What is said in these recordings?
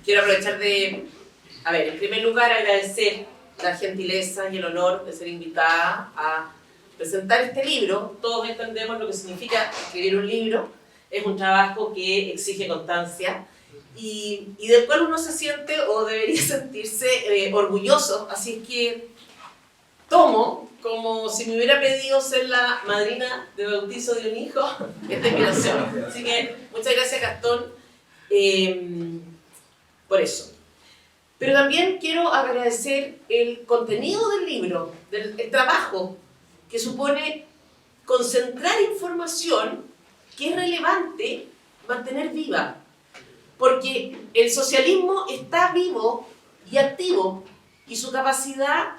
quiero aprovechar de, en primer lugar, agradecer la gentileza y el honor de ser invitada a presentar este libro. Todos entendemos lo que significa escribir un libro. Es un trabajo que exige constancia y del cual uno se siente o debería sentirse orgulloso. Así es que tomo como si me hubiera pedido ser la madrina de bautizo de un hijo esta invitación. Así que muchas gracias, Gastón, por eso. Pero también quiero agradecer el contenido del libro, el trabajo que supone concentrar información que es relevante mantener viva. Porque el socialismo está vivo y activo y su capacidad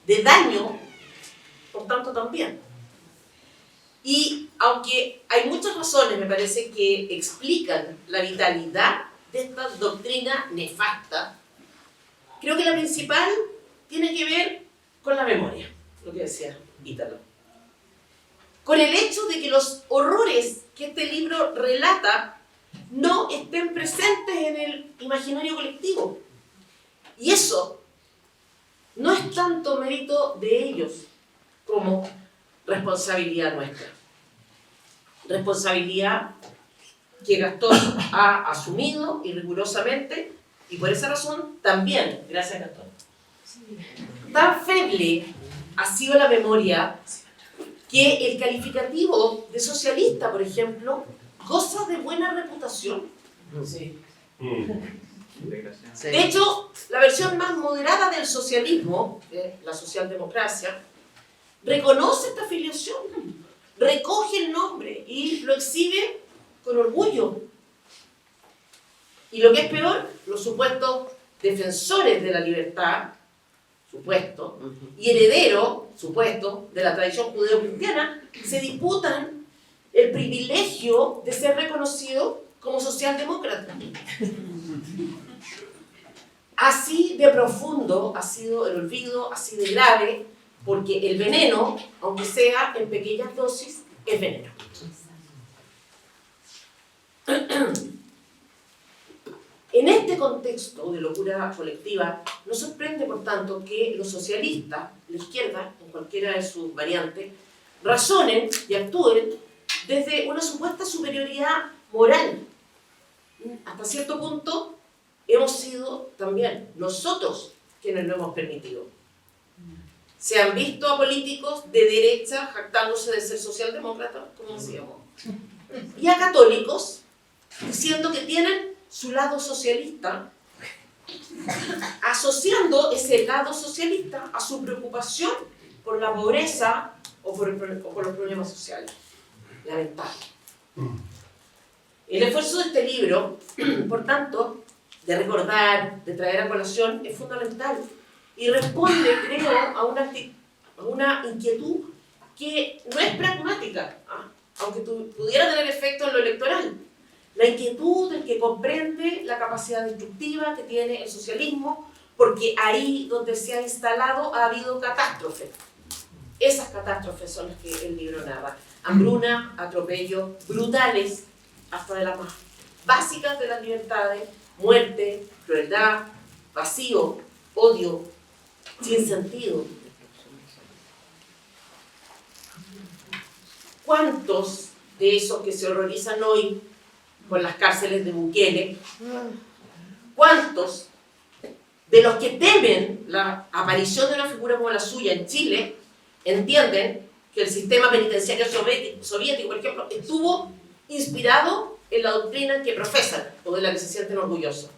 de daño, por tanto, también. Y aunque hay muchas razones, me parece, que explican la vitalidad de esta doctrina nefasta, creo que la principal tiene que ver con la memoria, lo que decía Ítalo. Con el hecho de que los horrores que este libro relata no estén presentes en el imaginario colectivo. Y eso no es tanto mérito de ellos como responsabilidad nuestra. Responsabilidad que Gastón ha asumido y rigurosamente, y por esa razón también, gracias Gastón. Tan feble ha sido la memoria que el calificativo de socialista, por ejemplo, goza de buena reputación. Sí. De hecho, la versión más moderada del socialismo, la socialdemocracia, reconoce esta afiliación, recoge el nombre y lo exhibe con orgullo. Y lo que es peor, los supuestos defensores de la libertad, supuesto, y heredero, supuesto, de la tradición judeo-cristiana, se disputan el privilegio de ser reconocido como socialdemócrata. Así de profundo ha sido el olvido, así de grave, porque el veneno, aunque sea en pequeñas dosis, es veneno. En este contexto de locura colectiva, nos sorprende, por tanto, que los socialistas, la izquierda, en cualquiera de sus variantes, razonen y actúen desde una supuesta superioridad moral. Hasta cierto punto, hemos sido también nosotros quienes lo hemos permitido. Se han visto a políticos de derecha jactándose de ser socialdemócratas, como decíamos, y a católicos diciendo que tienen su lado socialista, asociando ese lado socialista a su preocupación por la pobreza o por los problemas sociales. Lamentable. El esfuerzo de este libro, por tanto, de recordar, de traer a colación, es fundamental y responde, creo, a una inquietud que no es pragmática, aunque pudiera tener efecto en lo electoral. La inquietud del que comprende la capacidad destructiva que tiene el socialismo, porque ahí donde se ha instalado ha habido catástrofes. Esas catástrofes son las que el libro narra. Hambruna, atropellos brutales, hasta de las más básicas de las libertades, muerte, crueldad, vacío, odio, sin sentido. ¿Cuántos de esos que se horrorizan hoy con las cárceles de Bukele, cuántos de los que temen la aparición de una figura como la suya en Chile entienden que el sistema penitenciario soviético, por ejemplo, estuvo inspirado en la doctrina que profesan o de la que se sienten orgullosos?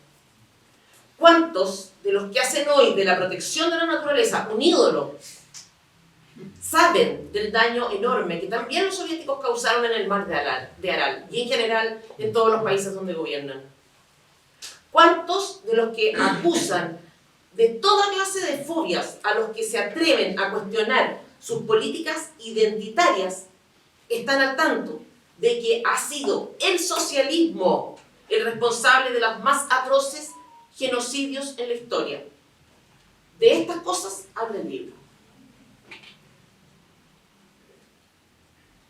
¿Cuántos de los que hacen hoy de la protección de la naturaleza un ídolo saben del daño enorme que también los soviéticos causaron en el mar de Aral y en general en todos los países donde gobiernan? ¿Cuántos de los que acusan de toda clase de fobias a los que se atreven a cuestionar sus políticas identitarias están al tanto de que ha sido el socialismo el responsable de los más atroces genocidios en la historia? De estas cosas habla el libro.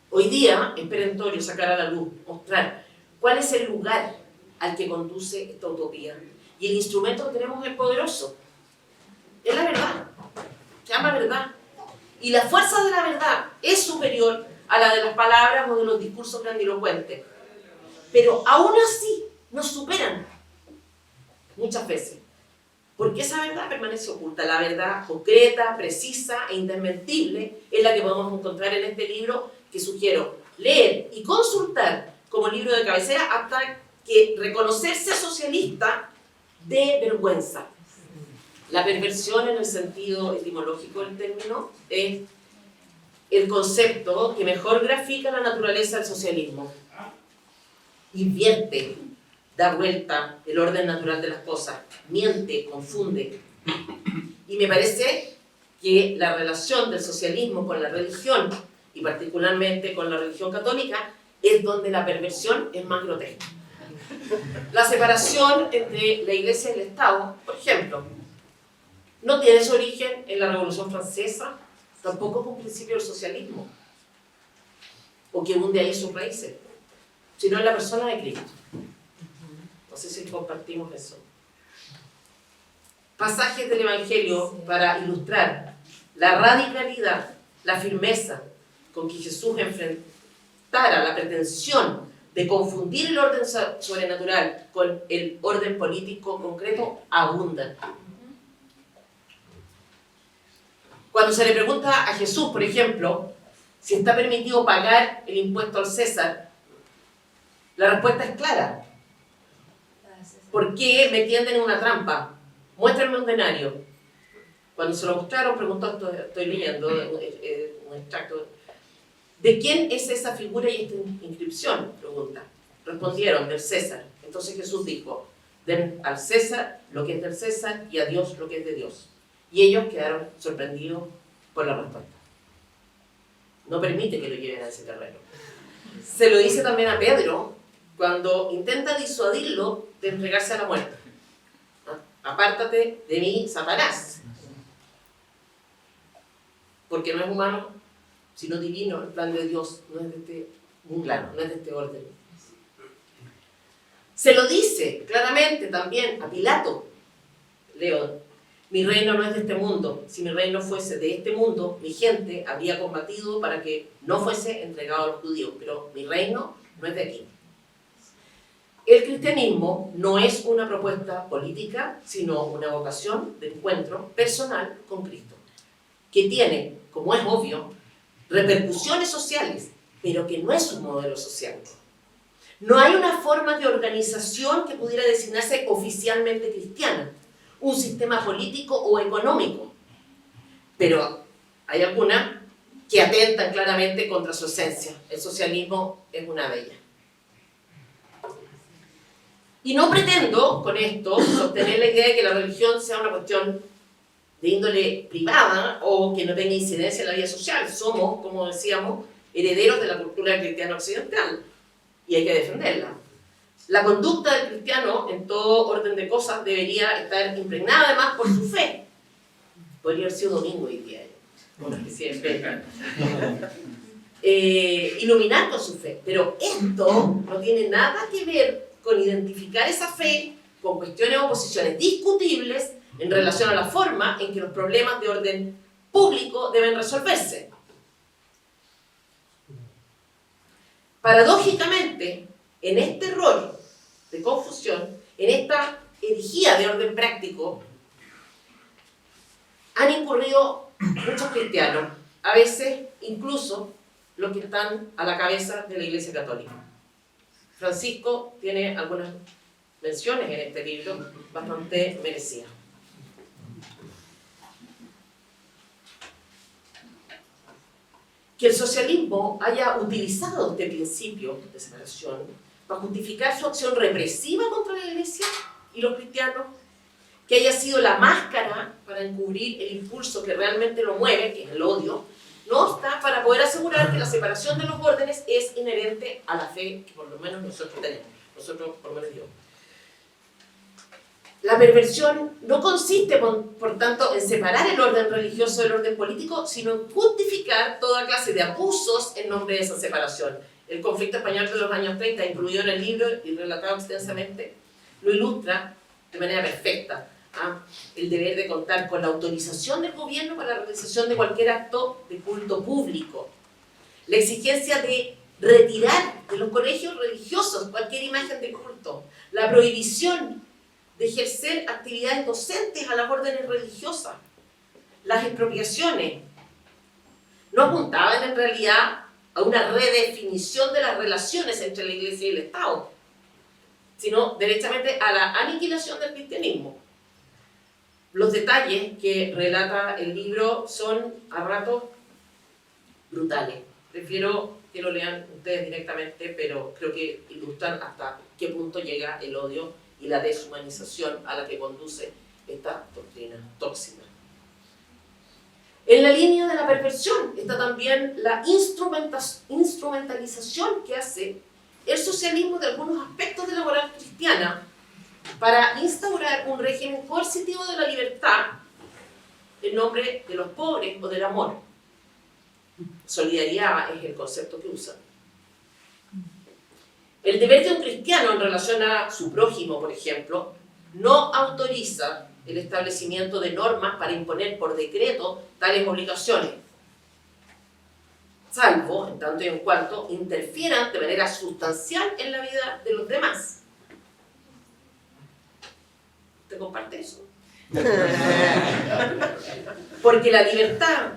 Hoy día es perentorio sacar a la luz, mostrar cuál es el lugar al que conduce esta utopía. y el instrumento que tenemos es poderoso. Es la verdad, se llama verdad. Y la fuerza de la verdad es superior a la de las palabras o de los discursos grandilocuentes. Pero aún así nos superan muchas veces. Porque esa verdad permanece oculta. La verdad concreta, precisa e indesmentible es la que podemos encontrar en este libro, que sugiero leer y consultar como libro de cabecera hasta que reconocerse socialista dé vergüenza. La perversión, en el sentido etimológico del término, es el concepto que mejor grafica la naturaleza del socialismo. Invierte, da vuelta el orden natural de las cosas, miente, confunde. Y me parece que la relación del socialismo con la religión, y particularmente con la religión católica, es donde la perversión es más grotesca. La separación entre la Iglesia y el Estado, por ejemplo, no tiene su origen en la Revolución Francesa, tampoco es un principio del socialismo, o que hunde ahí sus raíces, sino en la persona de Cristo. No sé si compartimos eso. Pasajes del Evangelio para ilustrar la radicalidad, la firmeza con que Jesús enfrentara la pretensión de confundir el orden sobrenatural con el orden político concreto abundan. Cuando se le pregunta a Jesús, por ejemplo, si está permitido pagar el impuesto al César, la respuesta es clara. ¿Por qué me tienden en una trampa? Muéstrenme un denario. Cuando se lo mostraron, preguntó, estoy leyendo un extracto. ¿De quién es esa figura y esta inscripción? Pregunta. Respondieron, del César. Entonces Jesús dijo, den al César lo que es del César y a Dios lo que es de Dios. Y ellos quedaron sorprendidos por la respuesta. No permite que lo lleven a ese terreno. Se lo dice también a Pedro cuando intenta disuadirlo de entregarse a la muerte. Apártate de mí, Satanás. Porque no es humano, sino divino. El plan de Dios no es de este plano, no es de este orden. Se lo dice claramente también a Pilato. Leo, mi reino no es de este mundo. Si mi reino fuese de este mundo, mi gente habría combatido para que no fuese entregado a los judíos. Pero mi reino no es de aquí. El cristianismo no es una propuesta política, sino una vocación de encuentro personal con Cristo, que tiene, como es obvio, repercusiones sociales, pero que no es un modelo social. No hay una forma de organización que pudiera designarse oficialmente cristiana, un sistema político o económico, pero hay algunas que atentan claramente contra su esencia. El socialismo es una de ellas. Y no pretendo con esto sostener la idea de que la religión sea una cuestión de índole privada o que no tenga incidencia en la vida social. Somos, como decíamos, herederos de la cultura cristiana occidental y hay que defenderla. La conducta del cristiano en todo orden de cosas debería estar impregnada además por su fe. Podría haber sido domingo hoy día, una especie de fe. Iluminar con su fe. Pero esto no tiene nada que ver con identificar esa fe con cuestiones o posiciones discutibles en relación a la forma en que los problemas de orden público deben resolverse. Paradójicamente, en este error de confusión, en esta herejía de orden práctico, han incurrido muchos cristianos, a veces incluso los que están a la cabeza de la Iglesia Católica. Francisco tiene algunas menciones en este libro bastante merecidas. Que el socialismo haya utilizado este principio de separación para justificar su acción represiva contra la Iglesia y los cristianos, que haya sido la máscara para encubrir el impulso que realmente lo mueve, que es el odio, no obsta para poder asegurar que la separación de los órdenes es inherente a la fe que por lo menos nosotros tenemos, nosotros por lo menos yo. La perversión no consiste, por tanto, en separar el orden religioso del orden político, sino en justificar toda clase de abusos en nombre de esa separación. El conflicto español de los años 30, incluido en el libro y relatado extensamente, lo ilustra de manera perfecta. El deber de contar con la autorización del gobierno para la realización de cualquier acto de culto público. La exigencia de retirar de los colegios religiosos cualquier imagen de culto. La prohibición de ejercer actividades docentes a las órdenes religiosas. Las expropiaciones no apuntaban en realidad a una redefinición de las relaciones entre la Iglesia y el Estado, sino derechamente a la aniquilación del cristianismo. Los detalles que relata el libro son a ratos brutales. Prefiero que lo lean ustedes directamente, pero creo que ilustran hasta qué punto llega el odio y la deshumanización a la que conduce esta doctrina tóxica. En la línea de la perversión está también la instrumentalización que hace el socialismo de algunos aspectos de la moral cristiana para instaurar un régimen coercitivo de la libertad en nombre de los pobres o del amor. Solidaridad es el concepto que usan. El deber de un cristiano en relación a su prójimo, por ejemplo, no autoriza el establecimiento de normas para imponer por decreto tales obligaciones, salvo en tanto y en cuanto interfieran de manera sustancial en la vida de los demás. ¿Te comparte eso? Porque la libertad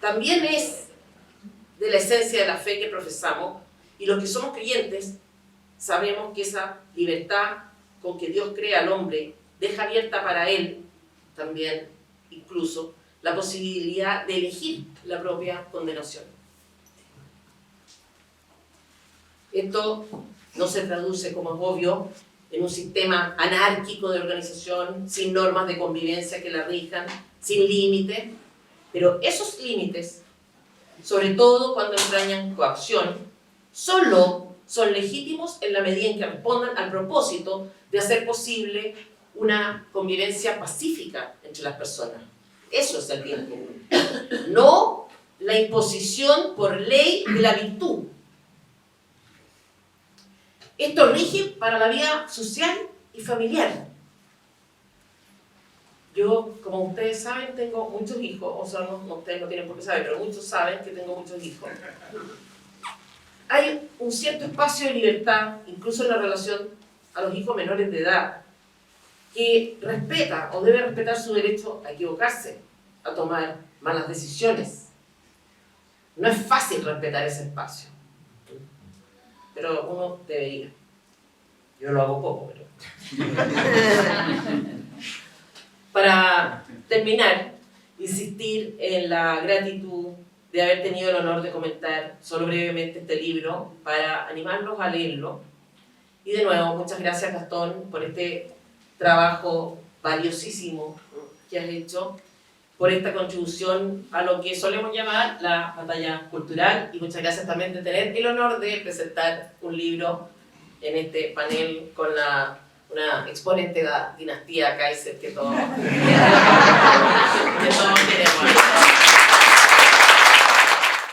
también es de la esencia de la fe que profesamos, y los que somos creyentes sabemos que esa libertad con que Dios crea al hombre deja abierta para él también incluso la posibilidad de elegir la propia condenación. Esto no se traduce, como es obvio, en un sistema anárquico de organización, sin normas de convivencia que la rijan, sin límites, pero esos límites, sobre todo cuando entrañan coacción, solo son legítimos en la medida en que respondan al propósito de hacer posible una convivencia pacífica entre las personas. Eso es el bien común. No la imposición por ley de la virtud. Esto rige para la vida social y familiar. Yo, como ustedes saben, tengo muchos hijos, o sea, no, ustedes no tienen por qué saber, pero muchos saben que tengo muchos hijos. Hay un cierto espacio de libertad, incluso en la relación a los hijos menores de edad, que respeta o debe respetar su derecho a equivocarse, a tomar malas decisiones. No es fácil respetar ese espacio, pero uno debería. Yo lo hago poco, pero... Para terminar, insistir en la gratitud de haber tenido el honor de comentar solo brevemente este libro para animarlos a leerlo. Y de nuevo, muchas gracias, Gastón, por este trabajo valiosísimo que has hecho, por esta contribución a lo que solemos llamar la batalla cultural, y muchas gracias también de tener el honor de presentar un libro en este panel con una exponente de la dinastía Kaiser que todos queremos.